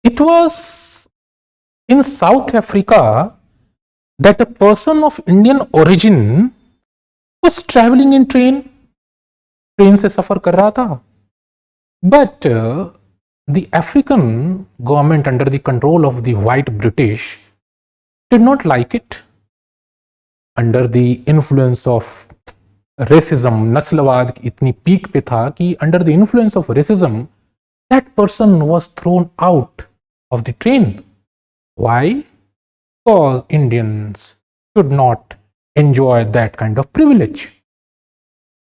It was in South Africa that a person of Indian origin was traveling in train से सफर कर रहा था. But the African government, under the control of the white British, did not like it. Under the influence of racism, नस्लवाद इतनी peak पे था कि under the influence of racism, that person was thrown out of the train. Why? Because Indians should not enjoy that kind of privilege.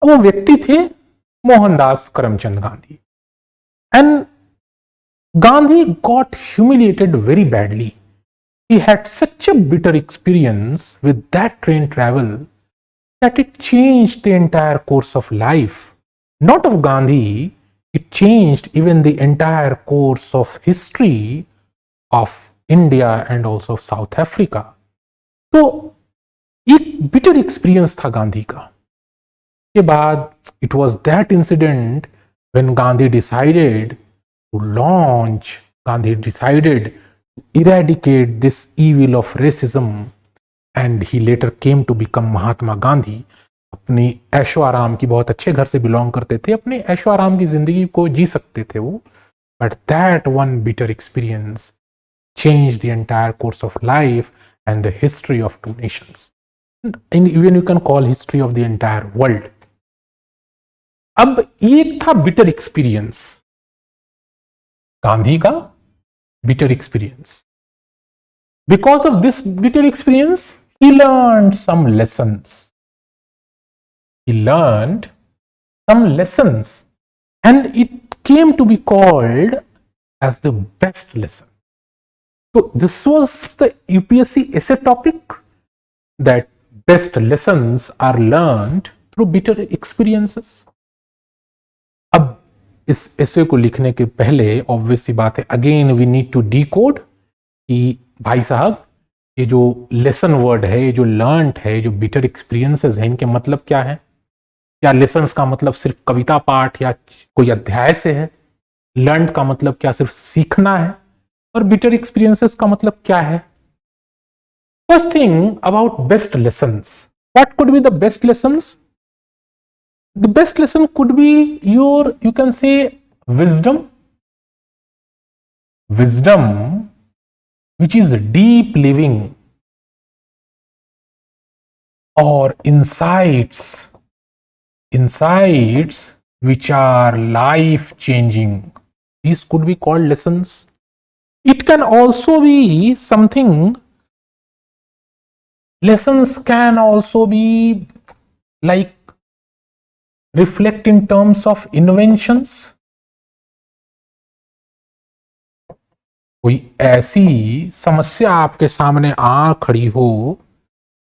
वो व्यक्ति थे Mohandas Karamchand Gandhi. And Gandhi got humiliated very badly. He had such a bitter experience with that train travel that it changed the entire course of life. Not of Gandhi, it changed even the entire course of history of India and also of South Africa. तो एक bitter experience था गांधी का. के बाद it was that incident when Gandhi decided to eradicate this evil of racism, and he later came to become Mahatma Gandhi. अपनी ऐशो आराम की, बहुत अच्छे घर से बिलोंग करते थे, अपने ऐशो आराम की जिंदगी को जी सकते थे वो. But that one bitter experience changed the entire course of life and the history of two nations, and even you can call history of the entire world. अब ये था बिटर एक्सपीरियंस, गांधी का bitter experience. Because of this bitter experience, he learned some lessons. And it came to be called as the best lesson. So this was the UPSC essay topic, that best lessons are learned through bitter experiences. अब इस ऐसे को लिखने के पहले obvious सी बात है, again we need to decode कि भाई साहब ये जो लेसन वर्ड है, ये जो लर्नड है, जो बिटर एक्सपीरियंसेस है, इनके मतलब क्या है? क्या लेसन्स का मतलब सिर्फ कविता पाठ या कोई अध्याय से है? लर्नड का मतलब क्या सिर्फ सीखना है? और बिटर एक्सपीरियंसेस का मतलब क्या है? First thing about best lessons. What could be the best lessons? The best lesson could be you can say wisdom which is deep living, or insights which are life changing. These could be called lessons. It can also be something, lessons can also be like reflect in terms of inventions. कोई ऐसी समस्या आपके सामने आ खड़ी हो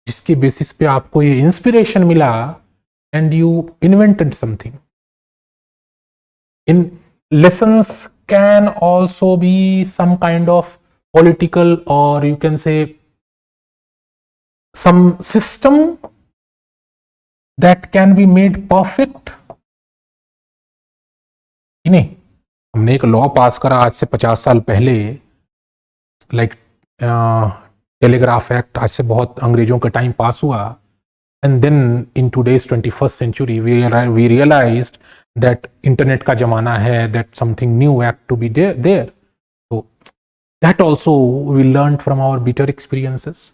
जिसके basis पे आपको ये इंस्पिरेशन मिला and you invented something. In lessons can also be some kind of political, or you can say some system that can be made perfect. नहीं, हमने एक लॉ पास करा आज से 50 साल पहले, लाइक टेलीग्राफ एक्ट, आज से बहुत अंग्रेजों के टाइम पास हुआ, and then in today's 21st century we realized that internet का जमाना है, that something new act to be there. तो that also we learn from our bitter experiences.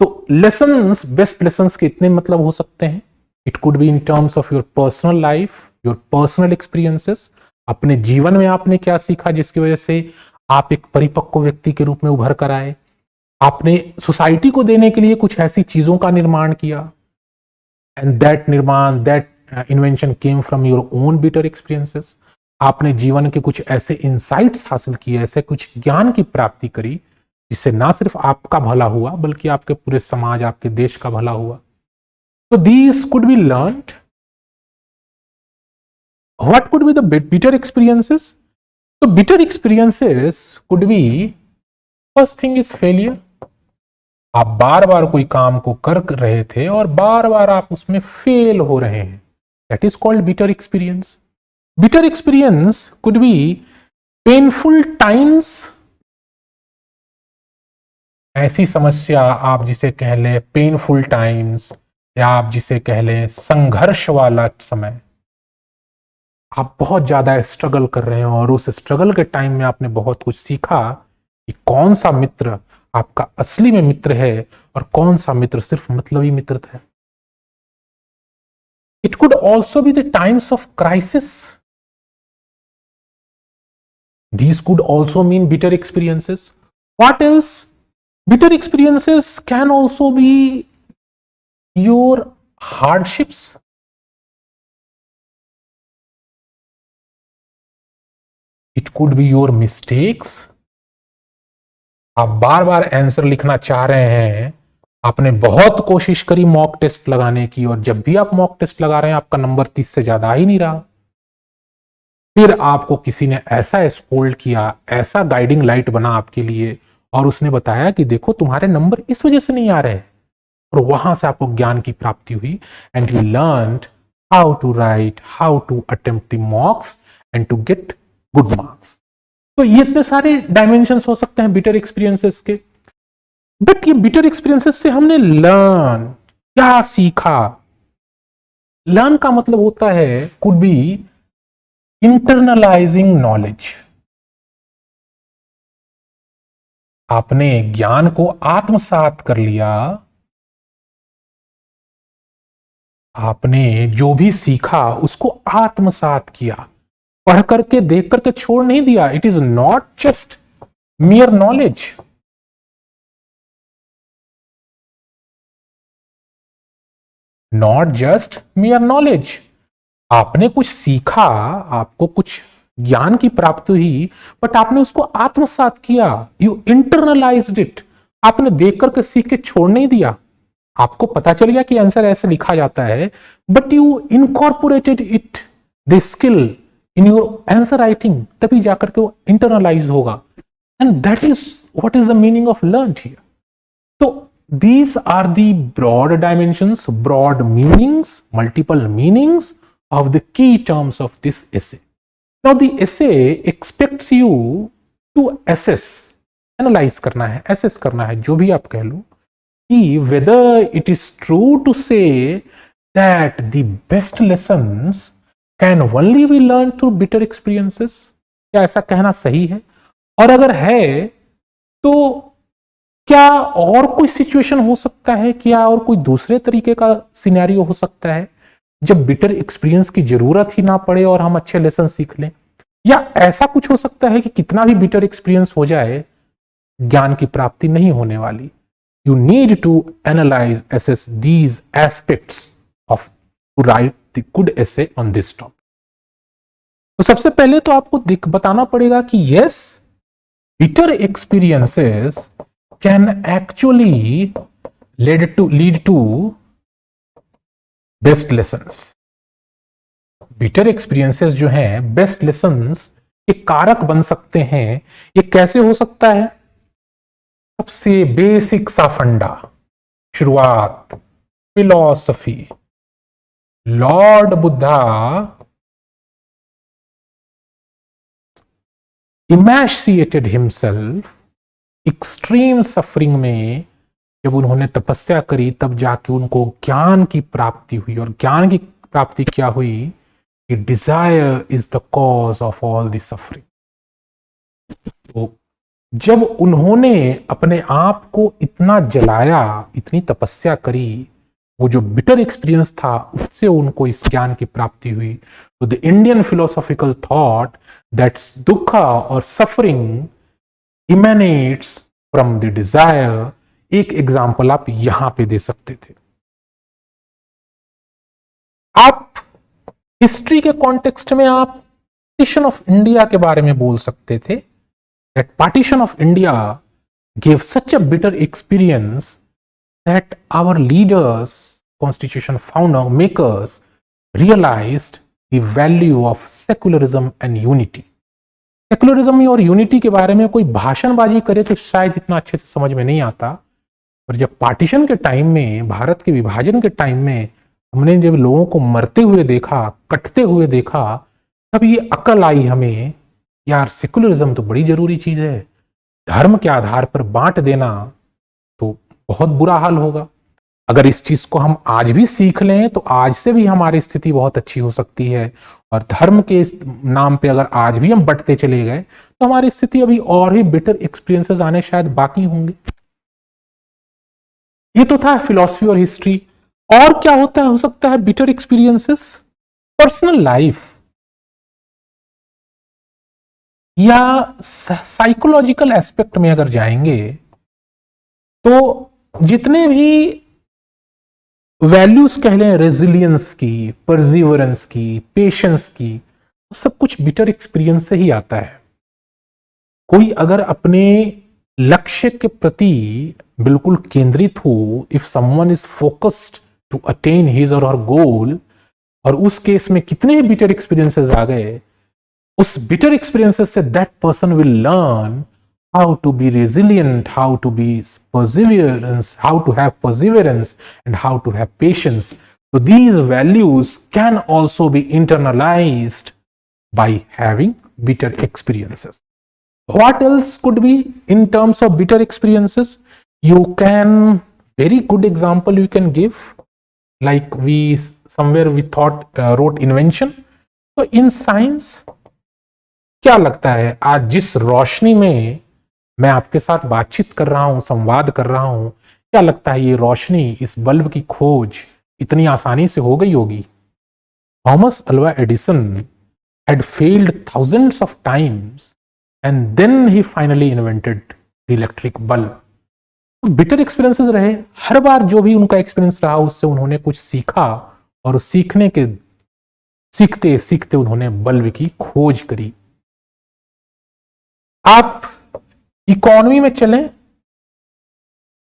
तो लेसन्स, बेस्ट लेसन्स के इतने मतलब हो सकते हैं. It could be in terms of your personal life, your personal experiences. अपने जीवन में आपने क्या सीखा जिसकी वजह से आप एक परिपक्व व्यक्ति के रूप में उभर कर आए. आपने सोसाइटी को देने के लिए कुछ ऐसी चीजों का निर्माण किया, एंड दैट निर्माण, that invention came from your own bitter experiences. आपने जीवन के कुछ ऐसे इंसाइट्स हासिल किए, ऐसे कुछ ज्ञान की प्राप्ति करी जिससे ना सिर्फ आपका भला हुआ बल्कि आपके पूरे समाज, आपके देश का भला हुआ. So these could be learned. What could be the bitter experiences? So bitter experiences could be, first thing is failure. आप बार बार कोई काम को कर रहे थे और बार बार आप उसमें फेल हो रहे हैं. That is called bitter experience. Bitter experience could be painful times ऐसी समस्या, आप जिसे कह लें पेनफुल टाइम्स, या आप जिसे कह लें संघर्ष वाला समय, आप बहुत ज्यादा स्ट्रगल कर रहे हैं और उस स्ट्रगल के टाइम में आपने बहुत कुछ सीखा कि कौन सा मित्र आपका असली में मित्र है और कौन सा मित्र सिर्फ मतलबी मित्र है। It could also be the times of crisis. These could also mean bitter experiences. What else? Bitter experiences can also be your hardships. It could be your mistakes. आप बार बार आंसर लिखना चाह रहे हैं, आपने बहुत कोशिश करी मॉक टेस्ट लगाने की, और जब भी आप मॉक टेस्ट लगा रहे हैं आपका नंबर 30 से ज्यादा आ ही नहीं रहा। फिर आपको किसी ने ऐसा स्कोल्ड किया, ऐसा गाइडिंग लाइट बना आपके लिए, और उसने बताया कि देखो तुम्हारे नंबर इस वजह से नहीं आ रहे, और वहां से आपको ज्ञान की प्राप्ति हुई, and you learned how to write, how to attempt the mocks and to get good marks. तो ये इतने सारे डायमेंशंस हो सकते हैं बिटर एक्सपीरियंसेस के। बट ये बिटर एक्सपीरियंसेस से हमने लर्न क्या सीखा? लर्न का मतलब होता है, कुड बी इंटरनलाइजिंग नॉलेज। आपने ज्ञान को आत्मसात कर लिया, आपने जो भी सीखा उसको आत्मसात किया, पढ़ करके देख करके छोड़ नहीं दिया। It is not just मियर knowledge. Not just मियर knowledge, आपने कुछ सीखा, आपको कुछ ज्ञान की प्राप्ति हुई, बट आपने उसको आत्मसात किया, यू इंटरनलाइज्ड इट। आपने देख करके सीख के छोड़ नहीं दिया। आपको पता चल गया कि आंसर ऐसे लिखा जाता है, but you incorporated it, the skill in your answer writing, तभी जाकर के वो इंटरनलाइज होगा। And that is what is the meaning of learn here. तो these are the broad dimensions, broad meanings, multiple meanings of the key terms of this essay. Now the essay expects you to assess, analyze करना है, assess करना है, जो भी आप कह लो, कि whether it is true to say that the best lessons can only be learned through bitter experiences. क्या ऐसा कहना सही है? और अगर है तो क्या और कोई सिचुएशन हो सकता है, क्या और कोई दूसरे तरीके का सिनेरियो हो सकता है जब बिटर एक्सपीरियंस की जरूरत ही ना पड़े और हम अच्छे लेसन सीख लें? या ऐसा कुछ हो सकता है कि कितना भी बिटर एक्सपीरियंस हो जाए ज्ञान की प्राप्ति नहीं होने वाली? You need to analyse, assess these aspects of to write the good essay on this topic. तो सबसे पहले तो आपको बताना पड़ेगा कि yes, bitter experiences can actually lead to best lessons. Bitter experiences जो हैं बेस्ट लेसन्स के कारक बन सकते हैं। ये कैसे हो सकता है? सबसे बेसिक सा फंडा, शुरुआत, philosophy. Lord Buddha emaciated himself extreme suffering में। जब उन्होंने तपस्या करी तब जाके उनको ज्ञान की प्राप्ति हुई, और ज्ञान की प्राप्ति क्या हुई कि desire is the cause of all the suffering. तो जब उन्होंने अपने आप को इतना जलाया, इतनी तपस्या करी, वो जो बिटर एक्सपीरियंस था उससे उनको इस ज्ञान की प्राप्ति हुई। तो the Indian philosophical thought that दुख और suffering emanates from the desire, एक एग्जाम्पल आप यहां पे दे सकते थे। आप हिस्ट्री के कॉन्टेक्स्ट में आप पार्टीशन ऑफ इंडिया के बारे में बोल सकते थे, that partition of India gave such a bitter experience that our leaders, constitution founder makers, realized the value of secularism and unity. Secularism और यूनिटी के बारे में कोई भाषणबाजी करे तो शायद इतना अच्छे से समझ में नहीं आता, पर जब पार्टीशन के टाइम में, भारत के विभाजन के टाइम में हमने जब लोगों को मरते हुए देखा, कटते हुए देखा, तब ये अकल आई हमें, यार सेकुलरिज्म तो बड़ी जरूरी चीज है। धर्म के आधार पर बांट देना बहुत बुरा हाल होगा। अगर इस चीज को हम आज भी सीख लें तो आज से भी हमारी स्थिति बहुत अच्छी हो सकती है। और धर्म के नाम पे अगर आज भी हम बंटते चले गए तो हमारी स्थिति अभी और भी बेटर एक्सपीरियंसेस आने शायद बाकी होंगे। ये तो था फिलॉसफी और हिस्ट्री। और क्या होता है, हो सकता है बिटर एक्सपीरियंसेस पर्सनल लाइफ या साइकोलॉजिकल एस्पेक्ट में अगर जाएंगे तो जितने भी वैल्यूज कह लें, रेजिलियंस की, परसिवरेंस की, पेशेंस की, सब कुछ बिटर एक्सपीरियंस से ही आता है। कोई अगर अपने लक्ष्य के प्रति बिल्कुल केंद्रित हो, if someone is focused to attain his और हर गोल, और उस केस में कितने बिटर एक्सपीरियंसेस आ गए, उस bitter experiences say that person will learn how to be resilient, how to be perseverance, how to have perseverance, and how to have patience. So these values can also be internalized by having bitter experiences. What else could be in terms of bitter experiences? You can, very good example you can give, like we somewhere we thought wrote invention. So in science, क्या लगता है आज जिस रोशनी में मैं आपके साथ बातचीत कर रहा हूं, संवाद कर रहा हूं, क्या लगता है ये रोशनी, इस बल्ब की खोज इतनी आसानी से हो गई होगी? Thomas Alva Edison had failed thousands of times and then he finally invented the electric bulb. तो बिटर एक्सपीरियंसेस रहे, हर बार जो भी उनका एक्सपीरियंस रहा उससे उन्होंने कुछ सीखा और सीखने के सीखते सीखते उन्होंने बल्ब की खोज करी। आप इकोनॉमी में चलें,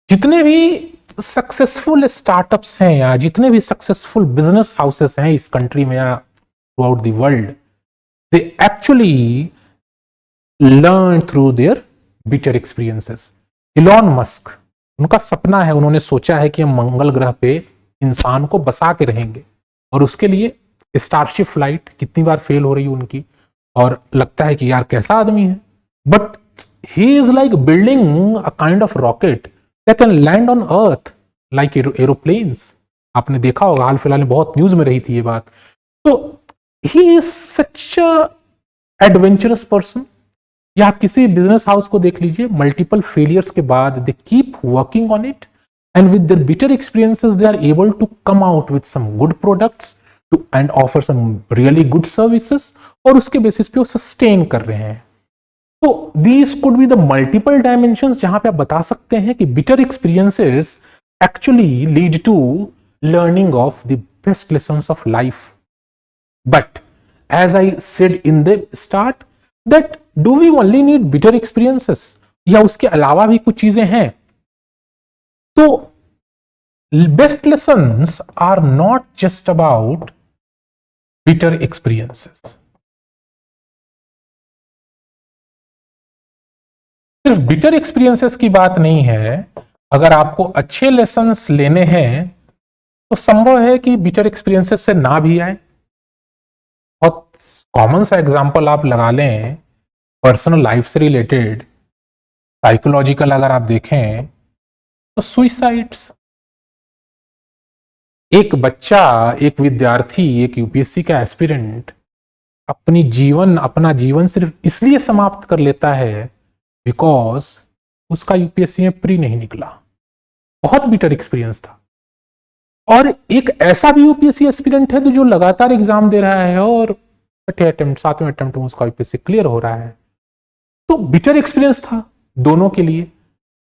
जितने भी सक्सेसफुल स्टार्टअप्स हैं या जितने भी सक्सेसफुल बिजनेस हाउसेस हैं इस कंट्री में या through out the world, they actually learn through their bitter experiences. Elon Musk, उनका सपना है, उन्होंने सोचा है कि हम मंगल ग्रह पे इंसान को बसा के रहेंगे, और उसके लिए स्टारशिप फ्लाइट कितनी बार फेल हो रही है उनकी, और लगता है कि यार कैसा आदमी है, but he is like building a kind of rocket that can land on earth like aeroplanes. आपने देखा होगा, हाल फिलहाल में बहुत न्यूज में रही थी ये बात। तो he is such a adventurous person। या आप किसी बिजनेस हाउस को देख लीजिए, मल्टीपल फेलियर्स के बाद they keep working on it and with their bitter experiences they are able to come out with some good products to and offer some really good services, और उसके basis पे वो sustain कर रहे हैं। तो these could be the multiple dimensions जहां पे आप बता सकते हैं कि bitter experiences actually lead to learning of the best lessons of life. But as I said in the start, that do we only need bitter experiences या उसके अलावा भी कुछ चीजें हैं? तो best lessons are not just about bitter experiences. सिर्फ bitter experiences की बात नहीं है। अगर आपको अच्छे लेसन्स लेने हैं तो संभव है कि बिटर एक्सपीरियंसेस से ना भी आए। बहुत कॉमन सा एग्जांपल आप लगा लें, पर्सनल लाइफ से रिलेटेड, साइकोलॉजिकल अगर आप देखें तो सुइसाइड्स। एक बच्चा, एक विद्यार्थी, एक यूपीएससी का एस्पिरेंट अपना जीवन सिर्फ इसलिए समाप्त कर लेता है बिकॉज उसका यूपीएससी में प्री नहीं निकला। बहुत बिटर एक्सपीरियंस था। और एक ऐसा भी यूपीएससी एस्पिरेंट है जो लगातार एग्जाम दे रहा है और 7वें अटेम्प्ट में उसका यूपीएससी क्लियर हो रहा है। तो बिटर एक्सपीरियंस था दोनों के लिए,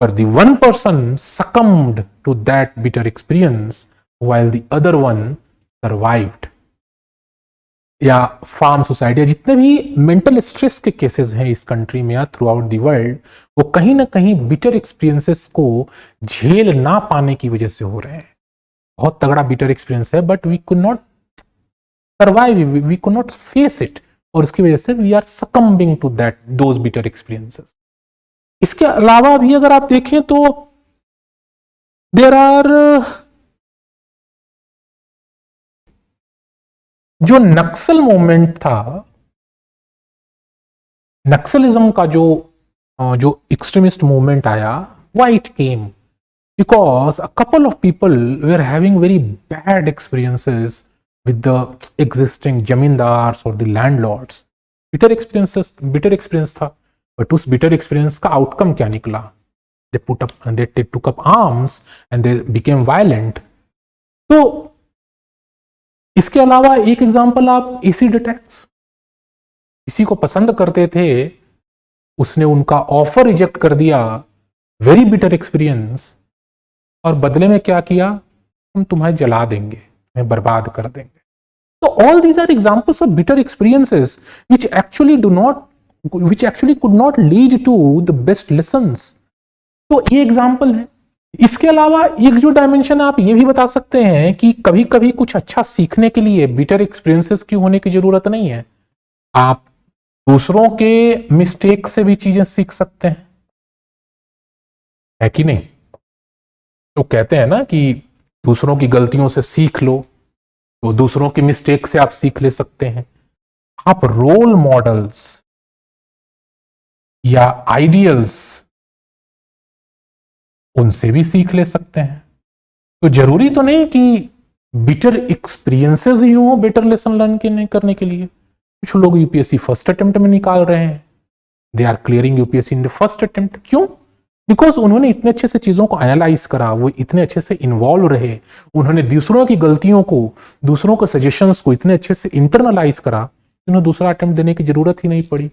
पर the one person succumbed to that bitter experience while the other one survived. या फार्म सोसाइटी, जितने भी मेंटल स्ट्रेस के केसेस हैं इस कंट्री में या थ्रू आउट द वर्ल्ड, वो कहीं ना कहीं बिटर एक्सपीरियंसेस को झेल ना पाने की वजह से हो रहे हैं। बहुत तगड़ा बिटर एक्सपीरियंस है but we could not survive, we could not face it, और उसकी वजह से we are succumbing to that those bitter experiences. इसके अलावा भी अगर आप देखें तो देयर आर, जो नक्सल मूवमेंट था, नक्सलिज्म का जो एक्सट्रीमिस्ट मूवमेंट आया, why it came, because a couple of people were having very bad experiences with the existing jamindars or the landlords. bitter experience था, but उस bitter experience का outcome क्या निकला? They took up arms and they became violent. तो इसके अलावा एक example आप एसिड अटैक्स, किसी को पसंद करते थे, उसने उनका ऑफर रिजेक्ट कर दिया, वेरी बिटर एक्सपीरियंस, और बदले में क्या किया? हम तुम्हें जला देंगे, तुम्हें बर्बाद कर देंगे. तो all these are examples of bitter experiences which actually could not lead to the best lessons. तो ये एग्जांपल है. इसके अलावा एक जो डायमेंशन आप ये भी बता सकते हैं कि कभी कभी कुछ अच्छा सीखने के लिए बिटर एक्सपीरियंसेस की होने की जरूरत नहीं है. आप दूसरों के मिस्टेक से भी चीजें सीख सकते हैं, है कि नहीं? तो कहते हैं ना कि दूसरों की गलतियों से सीख लो, तो दूसरों की मिस्टेक से आप सीख ले सकते हैं. आप रोल मॉडल्स या आइडियल्स, उनसे भी सीख ले सकते हैं. तो जरूरी तो नहीं कि बिटर एक्सपीरियंसेस ही हो बेटर लेसन लर्न करने के लिए. कुछ लोग यूपीएससी फर्स्ट अटेम्प्ट में निकाल रहे हैं, they are clearing UPSC in the first attempt. क्यों? बिकॉज उन्होंने इतने अच्छे से चीजों को एनालाइज करा, वो इतने अच्छे से इन्वॉल्व रहे, उन्होंने दूसरों की गलतियों को, दूसरों के सजेशंस को इतने अच्छे से इंटरनलाइज करा, उन्हें दूसरा अटेम्प्ट देने की जरूरत ही नहीं पड़ी.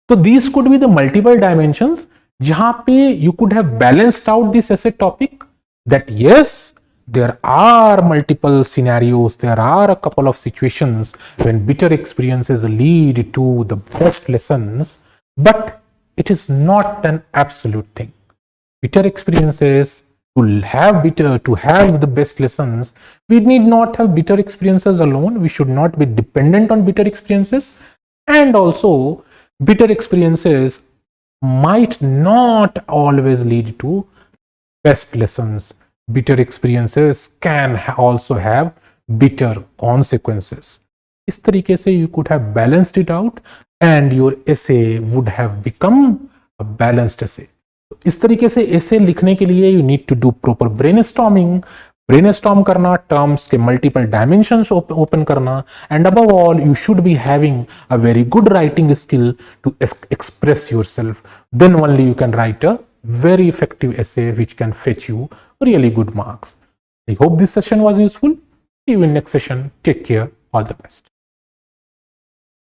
तो these could be the multiple dimensions जहां पे you could have balanced out this essay topic that yes there are multiple scenarios, there are a couple of situations when bitter experiences lead to the best lessons, but it is not an absolute thing. Bitter experiences, to have the best lessons, we need not have bitter experiences alone. We should not be dependent on bitter experiences, and also bitter experiences might not always lead to best lessons. Bitter experiences can also have bitter consequences. इस तरीके से you could have balanced it out and your essay would have become a balanced essay. इस तरीके से essay लिखने के लिए you need to do proper brainstorming. Brainstorm करना, terms के multiple dimensions open करना, and above all you should be having a very good writing skill to express yourself. Then only you can write a very effective essay which can fetch you really good marks. I hope this session was useful. See you in next session. Take care. All the best.